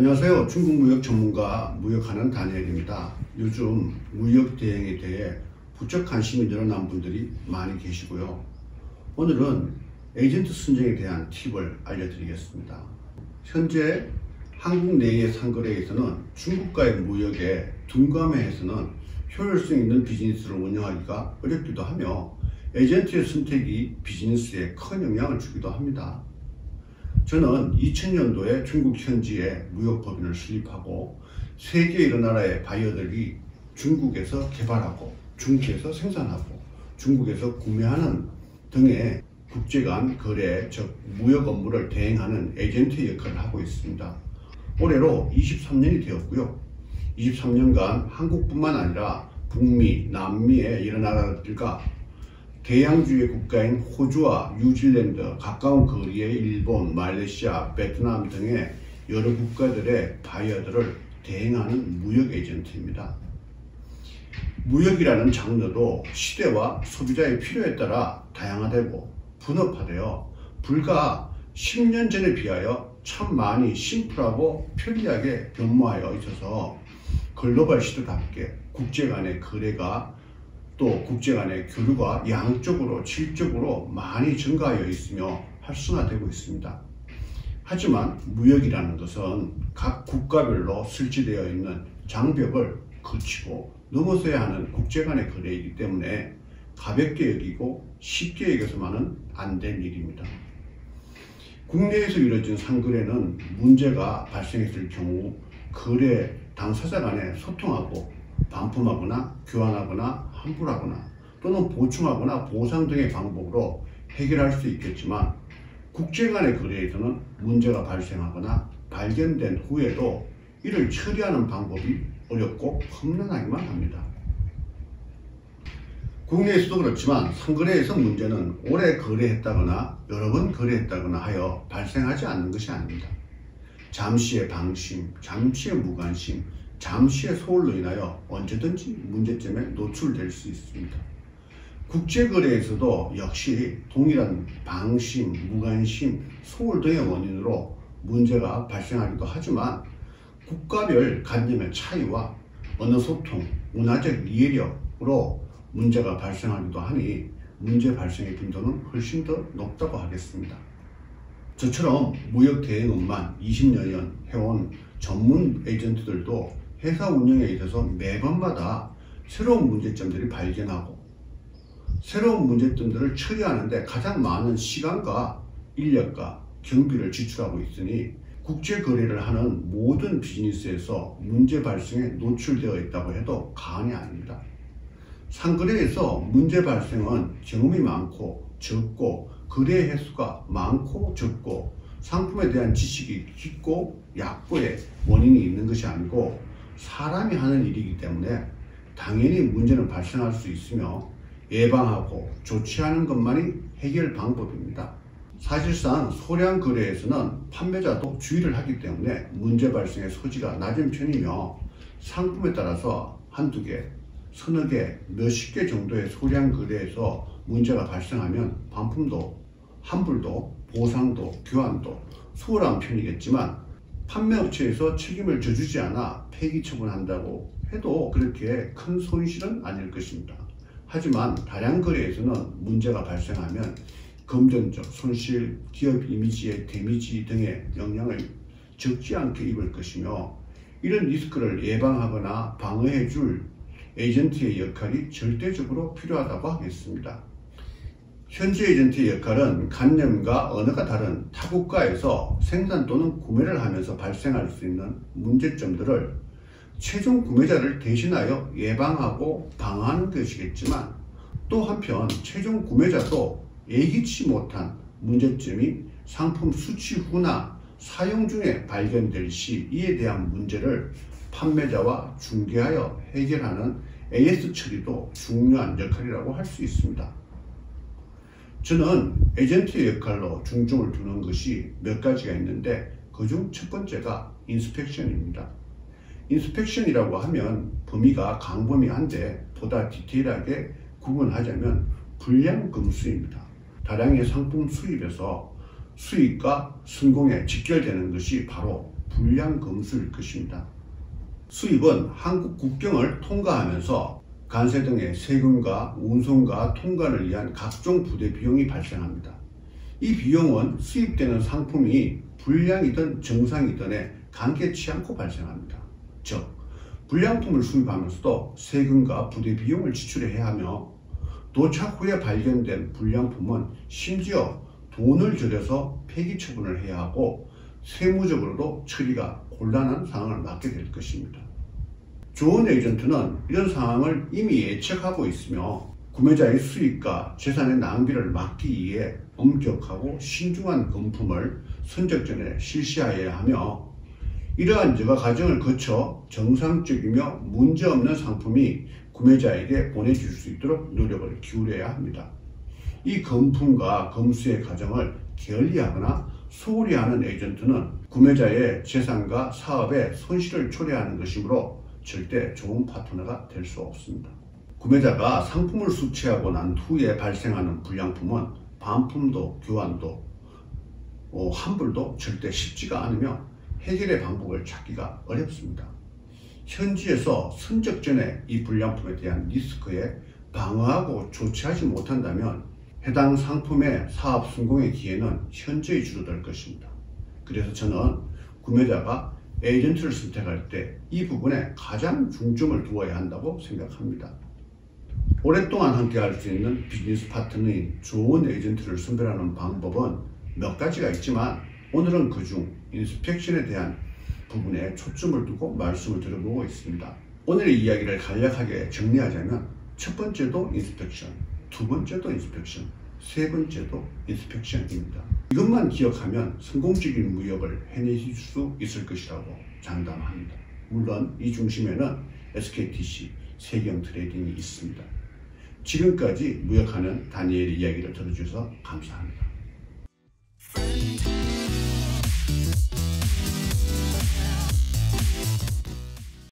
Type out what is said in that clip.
안녕하세요. 중국 무역 전문가 무역하는 다니엘입니다. 요즘 무역 대행에 대해 부쩍 관심이 늘어난 분들이 많이 계시고요. 오늘은 에이전트 선정에 대한 팁을 알려드리겠습니다. 현재 한국 내의 상거래에서는 중국과의 무역에 둔감해서는 효율성 있는 비즈니스를 운영하기가 어렵기도 하며 에이전트의 선택이 비즈니스에 큰 영향을 주기도 합니다. 저는 2000년도에 중국 현지에 무역법인을 설립하고 세계 여러 나라의 바이어들이 중국에서 개발하고 중국에서 생산하고 중국에서 구매하는 등의 국제 간 거래, 즉 무역 업무를 대행하는 에이전트의 역할을 하고 있습니다. 올해로 23년이 되었고요. 23년간 한국뿐만 아니라 북미, 남미의 여러 나라들과 대양주의 국가인 호주와 뉴질랜드, 가까운 거리의 일본, 말레이시아, 베트남 등의 여러 국가들의 바이어들을 대행하는 무역 에이전트입니다. 무역이라는 장르도 시대와 소비자의 필요에 따라 다양화되고 분업화되어 불과 10년 전에 비하여 참 많이 심플하고 편리하게 변모하여 있어서 글로벌 시대답게 국제 간의 거래가 또 국제 간의 교류가 양적으로 질적으로 많이 증가하여 있으며 활성화되고 있습니다. 하지만 무역이라는 것은 각 국가별로 설치되어 있는 장벽을 거치고 넘어서야 하는 국제 간의 거래이기 때문에 가볍게 여기고 쉽게 여겨서만은 안 될 일입니다. 국내에서 이루어진 상거래는 문제가 발생했을 경우 거래 당사자 간에 소통하고 반품하거나 교환하거나 환불하거나 또는 보충하거나 보상 등의 방법으로 해결할 수 있겠지만 국제 간의 거래에서는 문제가 발생하거나 발견된 후에도 이를 처리하는 방법이 어렵고 험난하기만 합니다. 국내에서도 그렇지만 상거래에서 문제는 오래 거래했다거나 여러 번 거래했다거나 하여 발생하지 않는 것이 아닙니다. 잠시의 방심, 잠시의 무관심, 잠시의 소홀로 인하여 언제든지 문제점에 노출될 수 있습니다. 국제거래에서도 역시 동일한 방심, 무관심, 소홀 등의 원인으로 문제가 발생하기도 하지만 국가별 관념의 차이와 언어소통, 문화적 이해력으로 문제가 발생하기도 하니 문제 발생의 빈도는 훨씬 더 높다고 하겠습니다. 저처럼 무역 대행업만 20년 해온 전문 에이전트들도 회사 운영에 있어서 매번마다 새로운 문제점들이 발견하고 새로운 문제점들을 처리하는데 가장 많은 시간과 인력과 경비를 지출하고 있으니 국제 거래를 하는 모든 비즈니스에서 문제 발생에 노출되어 있다고 해도 과언이 아닙니다. 상거래에서 문제 발생은 경험이 많고 적고 거래 횟수가 많고 적고 상품에 대한 지식이 깊고 약고의 원인이 있는 것이 아니고 사람이 하는 일이기 때문에 당연히 문제는 발생할 수 있으며 예방하고 조치하는 것만이 해결 방법입니다. 사실상 소량 거래에서는 판매자도 주의를 하기 때문에 문제 발생의 소지가 낮은 편이며 상품에 따라서 한두 개, 서너 개, 몇십 개 정도의 소량 거래에서 문제가 발생하면 반품도, 환불도, 보상도, 교환도 수월한 편이겠지만 판매업체에서 책임을 져주지 않아 폐기 처분한다고 해도 그렇게 큰 손실은 아닐 것입니다. 하지만 다량 거래에서는 문제가 발생하면 금전적 손실, 기업 이미지의 데미지 등의 영향을 적지 않게 입을 것이며 이런 리스크를 예방하거나 방어해 줄 에이전트의 역할이 절대적으로 필요하다고 하겠습니다. 현지 에이전트의 역할은 관념과 언어가 다른 타국가에서 생산 또는 구매를 하면서 발생할 수 있는 문제점들을 최종 구매자를 대신하여 예방하고 방어하는 것이겠지만 또 한편 최종 구매자도 예기치 못한 문제점이 상품 수취 후나 사용 중에 발견될 시 이에 대한 문제를 판매자와 중개하여 해결하는 AS 처리도 중요한 역할이라고 할 수 있습니다. 저는 에이전트의 역할로 중점을 두는 것이 몇 가지가 있는데 그중 첫 번째가 인스펙션입니다. 인스펙션이라고 하면 범위가 광범위한데 보다 디테일하게 구분하자면 불량검수입니다. 다량의 상품 수입에서 수익과 성공에 직결되는 것이 바로 불량 검수일 것입니다. 수입은 한국 국경을 통과하면서 관세 등의 세금과 운송과 통관을 위한 각종 부대 비용이 발생합니다. 이 비용은 수입되는 상품이 불량이든 정상이든에 관계치 않고 발생합니다. 즉, 불량품을 수입하면서도 세금과 부대 비용을 지출해야 하며 도착 후에 발견된 불량품은 심지어 돈을 들여서 폐기 처분을 해야 하고 세무적으로도 처리가 곤란한 상황을 맞게 될 것입니다. 좋은 에이전트는 이런 상황을 이미 예측하고 있으며 구매자의 수익과 재산의 낭비를 막기 위해 엄격하고 신중한 검품을 선적 전에 실시하여야 하며 이러한 여가 과정을 거쳐 정상적이며 문제없는 상품이 구매자에게 보내줄 수 있도록 노력을 기울여야 합니다. 이 검품과 검수의 과정을 게을리하거나 소홀히 하는 에이전트는 구매자의 재산과 사업에 손실을 초래하는 것이므로 절대 좋은 파트너가 될 수 없습니다. 구매자가 상품을 수취하고 난 후에 발생하는 불량품은 반품도 교환도 환불도 절대 쉽지가 않으며 해결의 방법을 찾기가 어렵습니다. 현지에서 선적 전에 이 불량품에 대한 리스크에 방어하고 조치하지 못한다면 해당 상품의 사업 성공의 기회는 현저히 줄어들 것입니다. 그래서 저는 구매자가 에이전트를 선택할 때 이 부분에 가장 중점을 두어야 한다고 생각합니다. 오랫동안 함께 할 수 있는 비즈니스 파트너인 좋은 에이전트를 선별하는 방법은 몇 가지가 있지만 오늘은 그중 인스펙션에 대한 부분에 초점을 두고 말씀을 드려보고 있습니다. 오늘의 이야기를 간략하게 정리하자면 첫 번째도 인스펙션, 두 번째도 인스펙션, 세 번째도 인스펙션입니다. 이것만 기억하면 성공적인 무역을 해내실 수 있을 것이라고 장담합니다. 물론 이 중심에는 SKTC, 세경트레이딩이 있습니다. 지금까지 무역하는 다니엘의 이야기를 들어주셔서 감사합니다.